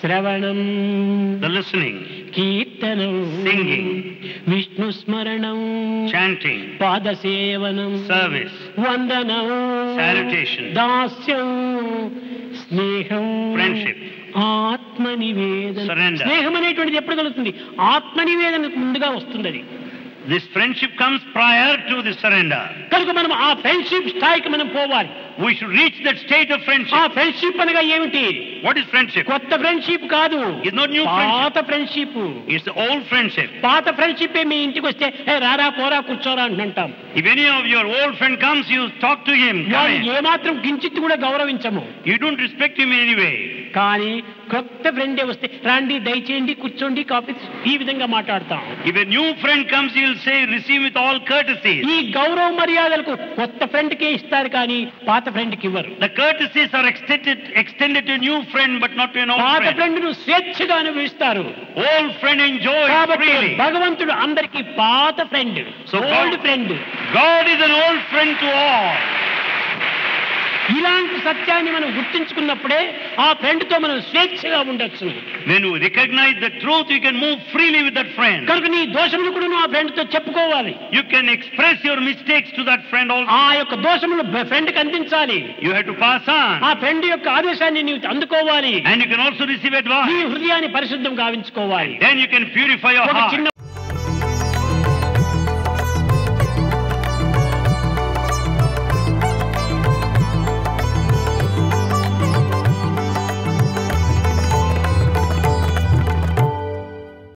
శ్రవణం, the listening, కీర్తనం, singing, Vishnu స్మరణం, chanting, పాదసేవనం, service, వందనం, salutation, దాస్యం, స్నేహం, friendship, ఆత్మనివేదన. surrender. స్నేహం అనేటువంటిది ఎప్పుడు కలుగుతుంది? ఆత్మనివేదనకు ముందుగా వస్తుంది అది. This friendship comes prior to the surrender. కనుక మనం ఆ ఫ్రెండ్షిప్ స్థాయికి మనం పోవాలి. We should reach that state of ఆ friendship. ఫ్రెండ్షిప్ అనగా ఏమిటి? What is friendship? కొత్త ఫ్రెండ్షిప్ కాదు, It's not new friendship. పాత friendship. It's the old friendship. పాత ఫ్రెండ్షిప్ మీ ఇంటికి వస్తే "ఏ రారా పోరా కూర్చోరా" అంటుంటాం. If any of your old friend comes, you talk to him. Come వాళ్ళు in. ఏమాత్రం కించిత్ కూడా గౌరవించము. You don't respect him in any way. కానీ కొత్త ఫ్రెండే వస్తే రండి, దయచేయండి, కూర్చోండి, కాఫీ, ఈ విధంగా మాట్లాడతాం. If a new friend comes, you'll say, receive with all courtesies. ఈ గౌరవ మర్యాదలకు కొత్త ఫ్రెండ్ కే ఇస్తారు కానీ పాత ఫ్రెండ్ కి ఇవ్వరు. The courtesies are extended to a new friend, but not to an old పాత friend. ఫ్రెండ్ ను స్వేచ్ఛగా అనుభవిస్తారు. Old friend enjoys కాబట్టి freely. భగవంతుడు అందరికి పాత friend, So old friend. God is an old friend to all. ఇలాంటి సత్యాన్ని మనం గుర్తించుకున్నప్పుడే ఆ ఫ్రెండ్ తో మనం స్వేచ్ఛగా ఉండొచ్చు. When you recognize the truth, you can move freely with that friend. కనుక నీ దోషములు కూడా నువ్వు ఆ ఫ్రెండ్ తో చెప్పుకోవాలి. You can express your mistakes to that friend also. ఆ యొక్క దోషములు ఫ్రెండ్ కి అందించాలి. You have to pass on. ఆ ఫ్రెండ్ యొక్క ఆదేశాన్ని నీవు అందుకోవాలి. And you can also receive నీ advice. హృదయాన్ని పరిశుద్ధం గావించుకోవాలి. Then you can purify your ఒక heart. చిన్న